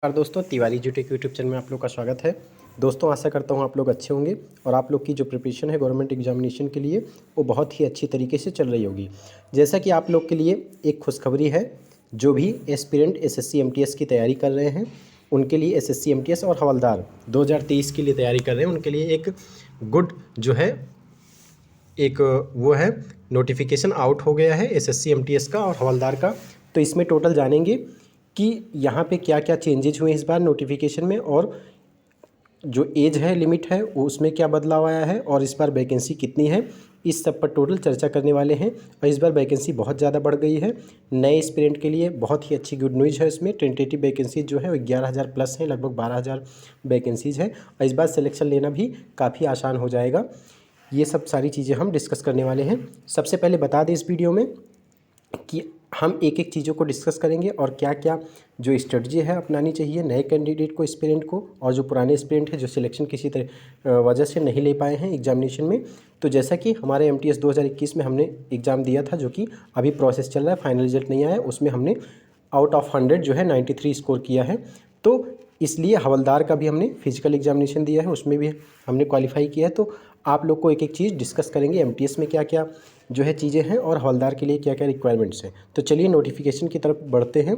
नमस्कार दोस्तों, Tiwari एजुटेक YouTube channel में आप लोग का स्वागत है। दोस्तों, आशा करता हूँ आप लोग अच्छे होंगे और आप लोग की जो प्रिपरेशन है गवर्नमेंट एग्जामिनेशन के लिए वो बहुत ही अच्छी तरीके से चल रही होगी। जैसा कि आप लोग के लिए एक खुशखबरी है, जो भी एस्पिरेंट एसएससी एमटीएस की तैयारी कर रहे हैं उनके लिए, एसएससी एमटीएस और हवलदार 2023 के लिए तैयारी कर रहे हैं उनके लिए एक गुड जो है एक वो है नोटिफिकेशन आउट हो गया है एसएससी एमटीएस का और हवलदार का। तो इसमें टोटल जानेंगे कि यहाँ पे क्या क्या चेंजेज हुए इस बार नोटिफिकेशन में, और जो एज है लिमिट है उसमें क्या बदलाव आया है, और इस बार वैकेंसी कितनी है, इस सब पर टोटल चर्चा करने वाले हैं। और इस बार वैकेंसी बहुत ज़्यादा बढ़ गई है नए एस्पिरेंट के लिए, बहुत ही अच्छी गुड न्यूज़ है। इसमें टेंटेटिव वैकेंसीज जो है वो 11,000 प्लस हैं, लगभग 12,000 वैकेंसीज है और इस बार सिलेक्शन लेना भी काफ़ी आसान हो जाएगा। ये सब सारी चीज़ें हम डिस्कस करने वाले हैं। सबसे पहले बता दें इस वीडियो में कि हम एक एक चीज़ों को डिस्कस करेंगे और क्या क्या जो स्ट्रेटजी है अपनानी चाहिए नए कैंडिडेट को, एस्पिरेंट को, और जो पुराने एस्पिरेंट है जो सिलेक्शन किसी तरह वजह से नहीं ले पाए हैं एग्जामिनेशन में। तो जैसा कि हमारे एमटीएस 2021 में हमने एग्ज़ाम दिया था, जो कि अभी प्रोसेस चल रहा है, फाइनल रिजल्ट नहीं आया, उसमें हमने आउट ऑफ 100 जो है 93 स्कोर किया है। तो इसलिए हवलदार का भी हमने फिजिकल एग्जामिनेशन दिया है, उसमें भी हमने क्वालिफाई किया है। तो आप लोग को एक एक चीज़ डिस्कस करेंगे, एमटीएस में क्या क्या जो है चीज़ें हैं और हवलदार के लिए क्या क्या रिक्वायरमेंट्स हैं। तो चलिए नोटिफिकेशन की तरफ बढ़ते हैं।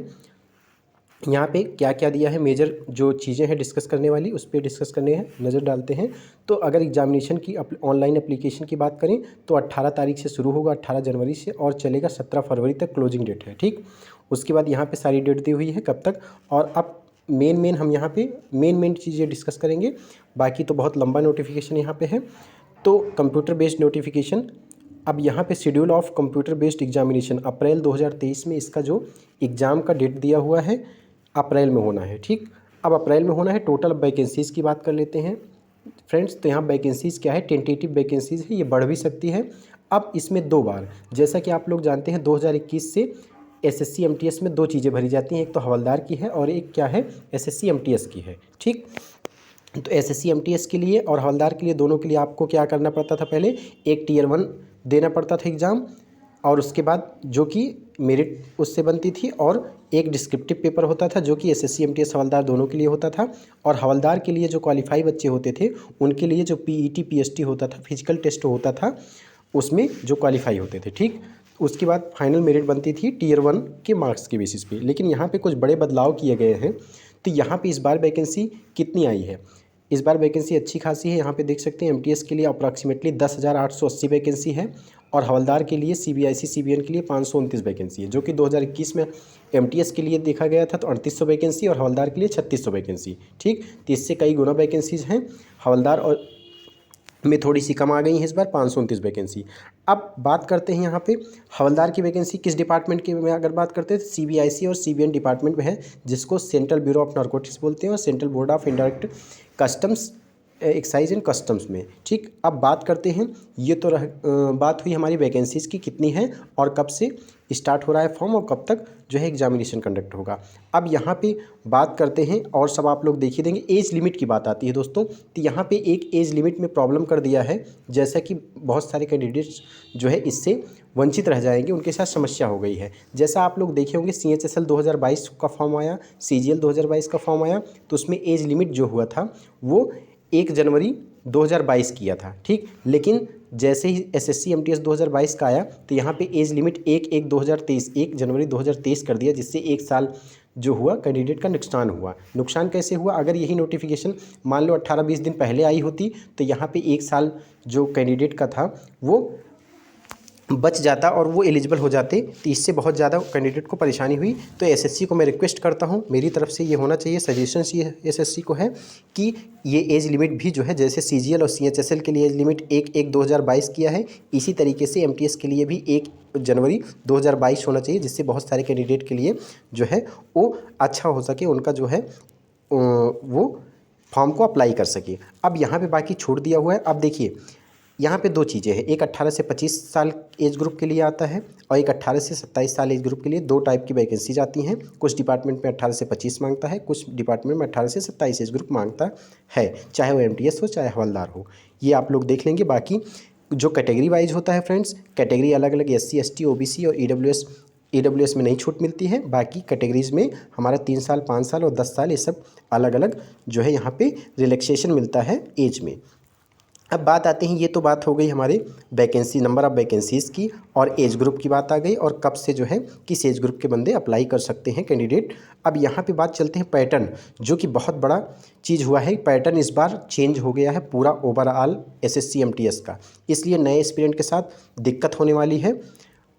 यहाँ पे क्या क्या दिया है, मेजर जो चीज़ें हैं डिस्कस करने वाली, उस पर डिस्कस करने हैं, नज़र डालते हैं। तो अगर एग्जामिनेशन की ऑनलाइन एप्लीकेशन की बात करें तो 18 तारीख से शुरू होगा, 18 जनवरी से, और चलेगा 17 फरवरी तक क्लोजिंग डेट है। ठीक, उसके बाद यहाँ पे सारी डेट दी हुई है कब तक। और अब मेन हम यहाँ पे मेन चीज़ें डिस्कस करेंगे, बाकी तो बहुत लंबा नोटिफिकेशन यहाँ पे है। तो कंप्यूटर बेस्ड नोटिफिकेशन, अब यहाँ पे schedule of computer based examination April 2023 में इसका जो एग्ज़ाम का डेट दिया हुआ है अप्रैल में होना है। ठीक, अब अप्रैल में होना है। टोटल वैकेंसीज़ की बात कर लेते हैं फ्रेंड्स। तो यहाँ वैकेंसीज़ क्या है, टेंटेटिव वैकेंसीज़ है, ये बढ़ भी सकती है। अब इसमें 2 बार, जैसा कि आप लोग जानते हैं 2021 से एसएससी एमटीएस में 2 चीज़ें भरी जाती हैं, एक तो हवलदार की है और एक क्या है एसएससी एमटीएस की है। ठीक, तो एसएससी एमटीएस के लिए और हवलदार के लिए, दोनों के लिए आपको क्या करना पड़ता था, पहले एक टीयर 1 देना पड़ता था एग्ज़ाम, और उसके बाद जो कि मेरिट उससे बनती थी, और एक डिस्क्रिप्टिव पेपर होता था जो कि एसएससी एमटीएस हवलदार दोनों के लिए होता था। और हवलदार के लिए जो क्वालिफाई बच्चे होते थे उनके लिए जो पीईटी पीएसटी होता था, फिजिकल टेस्ट होता था, उसमें जो क्वालिफाई होते थे। ठीक, उसके बाद फाइनल मेरिट बनती थी टीयर 1 के मार्क्स के बेसिस पे। लेकिन यहाँ पे कुछ बड़े बदलाव किए गए हैं। तो यहाँ पे इस बार वैकेंसी कितनी आई है, इस बार वैकेंसी अच्छी खासी है। यहाँ पे देख सकते हैं एमटीएस के लिए अप्रॉक्सीमेटली 10,880 वैकेंसी है, और हवलदार के लिए सीबीआईसी सीबीएन के लिए 529 वैकेंसी है, जो कि 2021 में एमटीएस के लिए देखा गया था तो 3800 वैकेंसी और हवलदार के लिए 3600 वैकेंसी। ठीक, तो इससे कई गुना वैकेंसीज़ हैं। हवलदार और में थोड़ी सी कम आ गई है इस बार, 529 वैकेंसी। अब बात करते हैं यहाँ पे हवलदार की वैकेंसी किस डिपार्टमेंट की में अगर बात करते हैं, सीबीआईसी और सीबीएन डिपार्टमेंट में है, जिसको सेंट्रल ब्यूरो ऑफ नारकोटिक्स बोलते हैं, और central board of indirect customs, excise and customs में। ठीक, अब बात करते हैं, ये तो बात हुई हमारी वैकेंसीज़ की कितनी है और कब से स्टार्ट हो रहा है फॉर्म और कब तक जो है एग्जामिनेशन कंडक्ट होगा। अब यहाँ पे बात करते हैं, और सब आप लोग देख ही देंगे, एज लिमिट की बात आती है दोस्तों। तो यहाँ पे एक एज लिमिट में प्रॉब्लम कर दिया है, जैसा कि बहुत सारे कैंडिडेट्स जो है इससे वंचित रह जाएंगे, उनके साथ समस्या हो गई है। जैसा आप लोग देखे होंगे CHSL 2022 का फॉर्म आया, CGL 2022 का फॉर्म आया, तो उसमें एज लिमिट जो हुआ था वो 1 जनवरी 2022 किया था। ठीक, लेकिन जैसे ही एसएससी एमटीएस 2022 का आया तो यहाँ पे एज लिमिट 1 जनवरी 2023 कर दिया, जिससे 1 साल जो हुआ कैंडिडेट का नुकसान हुआ। नुकसान कैसे हुआ, अगर यही नोटिफिकेशन मान लो 18-20 दिन पहले आई होती तो यहाँ पे 1 साल जो कैंडिडेट का था वो बच जाता और वो एलिजिबल हो जाते। तो इससे बहुत ज़्यादा कैंडिडेट को परेशानी हुई। तो एसएससी को मैं रिक्वेस्ट करता हूँ, मेरी तरफ से ये होना चाहिए, सजेशन ये एसएससी को है कि ये एज लिमिट भी जो है, जैसे सीजीएल और सीएचएसएल के लिए एज लिमिट 1/1/2022 किया है, इसी तरीके से एमटीएस के लिए भी 1 जनवरी 2022 होना चाहिए, जिससे बहुत सारे कैंडिडेट के लिए जो है वो अच्छा हो सके, उनका जो है वो फॉर्म को अप्लाई कर सके। अब यहाँ पे बाकी छोड़ दिया हुआ है। अब देखिए यहाँ पे 2 चीज़ें हैं, एक 18 से 25 साल एज ग्रुप के लिए आता है और एक 18 से 27 साल एज ग्रुप के लिए। 2 टाइप की वैकेंसीज आती हैं, कुछ डिपार्टमेंट में 18 से 25 मांगता है, कुछ डिपार्टमेंट में 18 से 27 एज ग्रुप मांगता है, चाहे वो एमटीएस हो चाहे हवलदार हो, ये आप लोग देख लेंगे। बाकी जो कैटेगरी वाइज होता है फ्रेंड्स, कैटेगरी अलग अलग SC ST OBC और EWS AWS में नहीं छूट मिलती है, बाकी कैटेगरीज़ में हमारा 3 साल, 5 साल और 10 साल ये सब अलग अलग जो है यहाँ पे रिलैक्सेशन मिलता है एज में। अब बात आते हैं, ये तो बात हो गई हमारे वैकेंसी, नंबर ऑफ़ वैकेंसीज़ की, और एज ग्रुप की बात आ गई, और कब से जो है किस एज ग्रुप के बंदे अप्लाई कर सकते हैं कैंडिडेट। अब यहाँ पे बात चलते हैं पैटर्न, जो कि बहुत बड़ा चीज़ हुआ है। पैटर्न इस बार चेंज हो गया है पूरा ओवरऑल SSC MTS का, इसलिए नए एस्पिरेंट के साथ दिक्कत होने वाली है,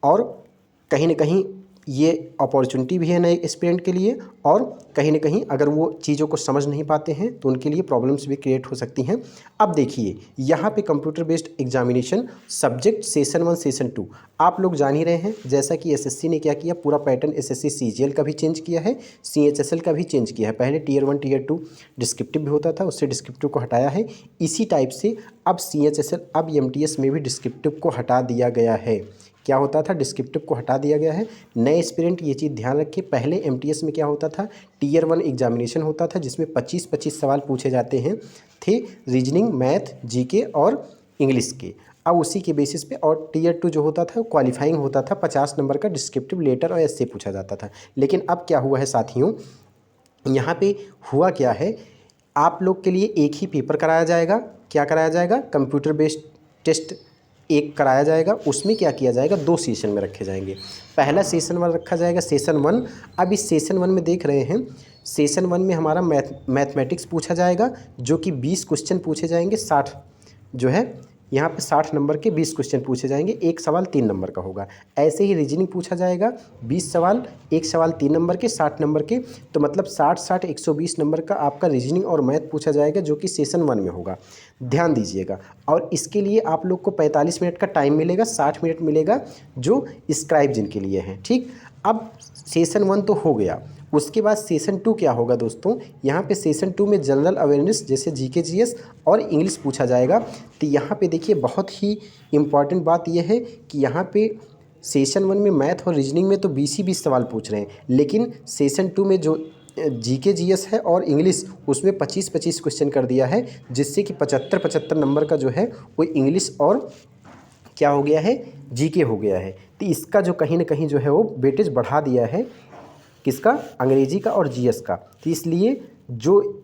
और कहीं ना कहीं ये अपॉर्चुनिटी भी है नए एस्पिरेंट के लिए, और कहीं ना कहीं अगर वो चीज़ों को समझ नहीं पाते हैं तो उनके लिए प्रॉब्लम्स भी क्रिएट हो सकती हैं। अब देखिए यहाँ पे computer based examination subject session 1 session 2 आप लोग जान ही रहे हैं, जैसा कि SSC ने क्या किया, पूरा पैटर्न SSC CGL का भी चेंज किया है, CHSL का भी चेंज किया है। पहले Tier 1 Tier 2 डिस्क्रिप्टिव भी होता था, उससे डिस्क्रिप्टिव को हटाया है। इसी टाइप से अब CHSL, अब MTS में भी डिस्क्रिप्टिव को हटा दिया गया है। क्या होता था, डिस्क्रिप्टिव को हटा दिया गया है। नए एस्पिरेंट ये चीज़ ध्यान रखिए, पहले MTS में क्या होता था, Tier 1 एग्जामिनेशन होता था जिसमें 25-25 सवाल पूछे जाते हैं थे, रीजनिंग, मैथ, GK और इंग्लिश के। अब उसी के बेसिस पे, और Tier 2 जो होता था क्वालिफाइंग होता था, 50 नंबर का डिस्क्रिप्टिव, लेटर और ऐसे पूछा जाता था। लेकिन अब क्या हुआ है साथियों, यहाँ पे हुआ क्या है, आप लोग के लिए एक ही पेपर कराया जाएगा। क्या कराया जाएगा, कंप्यूटर बेस्ड टेस्ट एक कराया जाएगा। उसमें क्या किया जाएगा, 2 सेशन में रखे जाएंगे। पहला सेशन 1 रखा जाएगा, सेशन 1। अब इस सेशन 1 में देख रहे हैं, सेशन 1 में हमारा मैथमेटिक्स पूछा जाएगा, जो कि 20 क्वेश्चन पूछे जाएंगे। 60 जो है यहाँ पे 60 नंबर के 20 क्वेश्चन पूछे जाएंगे, एक सवाल 3 नंबर का होगा। ऐसे ही रीजनिंग पूछा जाएगा, 20 सवाल, एक सवाल 3 नंबर के, 60 नंबर के, तो मतलब 60-60 120 नंबर का आपका रीजनिंग और मैथ पूछा जाएगा, जो कि सेशन 1 में होगा। ध्यान दीजिएगा। और इसके लिए आप लोग को 45 मिनट का टाइम मिलेगा, 60 मिनट मिलेगा जो स्क्राइब जिनके लिए है। ठीक, अब सेशन 1 तो हो गया। उसके बाद सेशन 2 क्या होगा दोस्तों, यहाँ पे सेशन 2 में जनरल अवेयरनेस जैसे GK GS और इंग्लिश पूछा जाएगा। तो यहाँ पे देखिए बहुत ही इम्पॉर्टेंट बात यह है कि यहाँ पे सेशन 1 में मैथ और रीजनिंग में तो 20 ही 20 सवाल पूछ रहे हैं, लेकिन सेशन 2 में जो GK GS है और इंग्लिश, उसमें 25-25 क्वेश्चन कर दिया है, जिससे कि 75-75 नंबर का जो है वो इंग्लिश और क्या हो गया है, GK हो गया है। तो इसका जो कहीं ना कहीं जो है वो वेटेज बढ़ा दिया है, किसका, अंग्रेजी का और GS का। तो इसलिए जो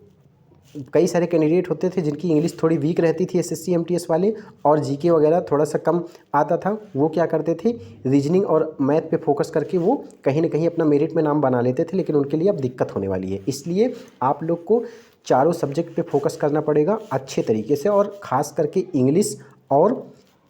कई सारे कैंडिडेट होते थे जिनकी इंग्लिश थोड़ी वीक रहती थी SSC MTS वाले, और GK वगैरह थोड़ा सा कम आता था, वो क्या करते थे, रीजनिंग और मैथ पे फोकस करके वो कहीं ना कहीं अपना मेरिट में नाम बना लेते थे। लेकिन उनके लिए अब दिक्कत होने वाली है, इसलिए आप लोग को चारों सब्जेक्ट पे फोकस करना पड़ेगा अच्छे तरीके से, और ख़ास करके इंग्लिश और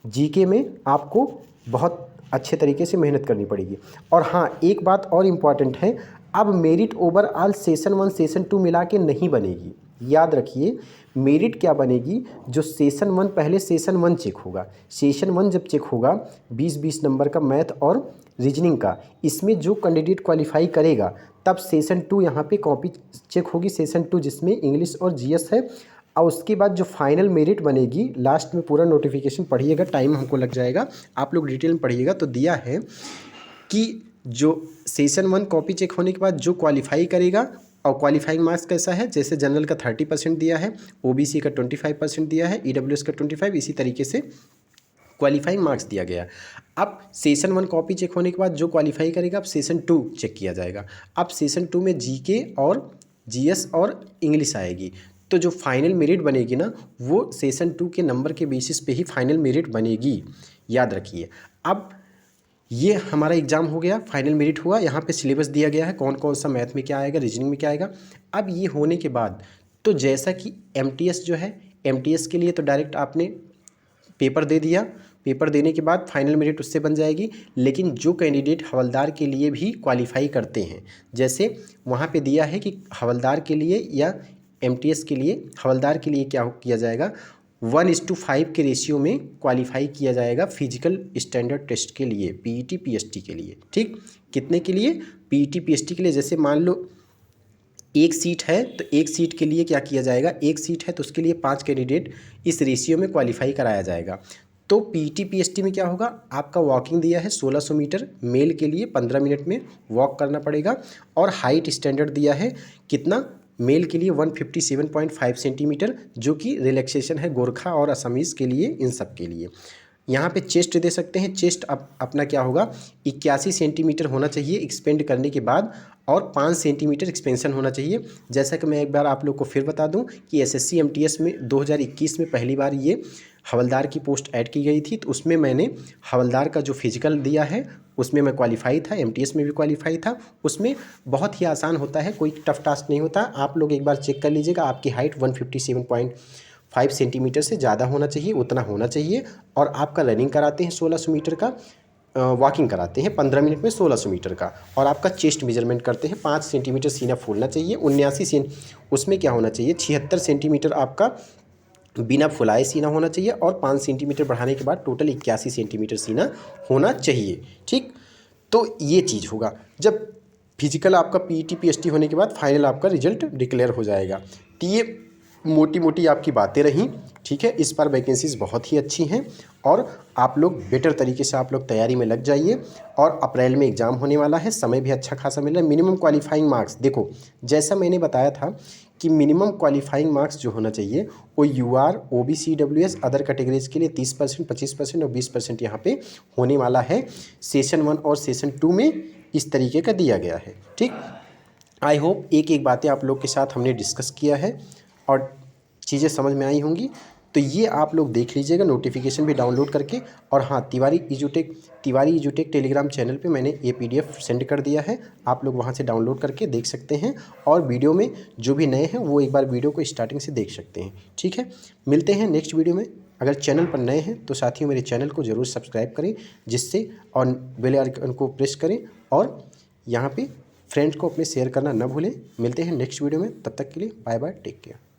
GK में आपको बहुत अच्छे तरीके से मेहनत करनी पड़ेगी। और हाँ, एक बात और इम्पॉर्टेंट है, अब मेरिट ओवरऑल सेशन 1 सेशन 2 मिला के नहीं बनेगी। याद रखिए, मेरिट क्या बनेगी, जो सेशन 1, पहले सेशन 1 चेक होगा। सेशन 1 जब चेक होगा 20-20 नंबर का मैथ और रीजनिंग का, इसमें जो कैंडिडेट क्वालिफाई करेगा, तब सेशन 2 यहाँ पे कॉपी चेक होगी, सेशन 2 जिसमें इंग्लिश और GS है। और उसके बाद जो फाइनल मेरिट बनेगी, लास्ट में पूरा नोटिफिकेशन पढ़िएगा, टाइम हमको लग जाएगा, आप लोग डिटेल में पढ़िएगा। तो दिया है कि जो सेशन 1 कॉपी चेक होने के बाद जो क्वालिफाई करेगा, और क्वालिफाइंग मार्क्स कैसा है, जैसे जनरल का 30% दिया है, OBC का 25% दिया है, EWS का 25, इसी तरीके से क्वालिफाइंग मार्क्स दिया गया। अब सेशन 1 कॉपी चेक होने के बाद जो क्वालिफाई करेगा, अब सेशन 2 चेक किया जाएगा। अब सेशन 2 में GK और GS और इंग्लिश आएगी। तो जो फाइनल मेरिट बनेगी ना, वो सेशन 2 के नंबर के बेसिस पे ही फाइनल मेरिट बनेगी, याद रखिए। अब ये हमारा एग्ज़ाम हो गया, फाइनल मेरिट हुआ, यहाँ पे सिलेबस दिया गया है, कौन कौन सा मैथ में क्या आएगा, रीजनिंग में क्या आएगा। अब ये होने के बाद तो जैसा कि MTS जो है, MTS के लिए तो डायरेक्ट आपने पेपर दे दिया, पेपर देने के बाद फाइनल मेरिट उससे बन जाएगी। लेकिन जो कैंडिडेट हवलदार के लिए भी क्वालिफाई करते हैं, जैसे वहाँ पे दिया है कि हवलदार के लिए या MTS के लिए, हवलदार के लिए क्या किया जाएगा, 1:5 के रेशियो में क्वालिफाई किया जाएगा फिजिकल स्टैंडर्ड टेस्ट के लिए, PET PST के लिए। ठीक, कितने के लिए, PET PST के लिए। जैसे मान लो एक सीट है, तो एक सीट के लिए क्या किया जाएगा, एक सीट है तो उसके लिए 5 कैंडिडेट इस रेशियो में क्वालिफाई कराया जाएगा। तो PET PST में क्या होगा, आपका वॉकिंग दिया है 1600 मीटर, मेल के लिए 15 मिनट में वॉक करना पड़ेगा, और हाइट स्टैंडर्ड दिया है कितना, मेल के लिए 157.5 सेंटीमीटर, जो कि रिलैक्सेशन है गोरखा और असमीज़ के लिए, इन सब के लिए। यहाँ पे चेस्ट दे सकते हैं। चेस्ट अपना क्या होगा, 81 सेंटीमीटर होना चाहिए एक्सपेंड करने के बाद, और 5 सेंटीमीटर एक्सपेंशन होना चाहिए। जैसा कि मैं एक बार आप लोग को फिर बता दूं कि एसएससी एमटीएस में 2021 में पहली बार ये हवलदार की पोस्ट ऐड की गई थी, तो उसमें मैंने हवलदार का जो फिजिकल दिया है उसमें मैं क्वालिफाई था, एमटीएस में भी क्वालिफाई था। उसमें बहुत ही आसान होता है, कोई टफ टास्क नहीं होता। आप लोग एक बार चेक कर लीजिएगा, आपकी हाइट 157.5 सेंटीमीटर से ज़्यादा होना चाहिए, उतना होना चाहिए। और आपका रनिंग कराते हैं 1600 मीटर का, वॉकिंग कराते हैं 15 मिनट में 1600 मीटर का, और आपका चेस्ट मेजरमेंट करते हैं 5 सेंटीमीटर सीना फूलना चाहिए। 79 उसमें क्या होना चाहिए, 76 सेंटीमीटर आपका बिना फुलाए सीना होना चाहिए, और 5 सेंटीमीटर बढ़ाने के बाद टोटल 81 सेंटीमीटर सीना होना चाहिए। ठीक, तो ये चीज़ होगा जब फिजिकल आपका पीईटी पीएसटी होने के बाद फाइनल आपका रिजल्ट डिक्लेयर हो जाएगा। तो ये मोटी मोटी आपकी बातें रहीं। ठीक है, इस बार वैकेंसीज़ बहुत ही अच्छी हैं, और आप लोग बेटर तरीके से आप लोग तैयारी में लग जाइए। और अप्रैल में एग्ज़ाम होने वाला है, समय भी अच्छा खासा मिल रहा है। मिनिमम क्वालिफाइंग मार्क्स देखो, जैसा मैंने बताया था कि मिनिमम क्वालिफाइंग मार्क्स जो होना चाहिए वो UR, OBC, WS, other categories के लिए 30%, 25% और 20% यहाँ पे होने वाला है। सेशन 1 और सेशन 2 में इस तरीके का दिया गया है। ठीक, आई होप एक एक बातें आप लोग के साथ हमने डिस्कस किया है और चीज़ें समझ में आई होंगी। तो ये आप लोग देख लीजिएगा नोटिफिकेशन भी डाउनलोड करके। और हाँ, तिवारी इजूटेक टेलीग्राम चैनल पे मैंने ये पीडीएफ सेंड कर दिया है, आप लोग वहाँ से डाउनलोड करके देख सकते हैं। और वीडियो में जो भी नए हैं वो एक बार वीडियो को स्टार्टिंग से देख सकते हैं। ठीक है, मिलते हैं नेक्स्ट वीडियो में। अगर चैनल पर नए हैं तो साथियों मेरे चैनल को ज़रूर सब्सक्राइब करें, जिससे और बेल आइकन को प्रेस करें, और यहाँ पे फ्रेंड्स को अपने शेयर करना न भूलें। मिलते हैं नेक्स्ट वीडियो में, तब तक के लिए बाय बाय, टेक केयर।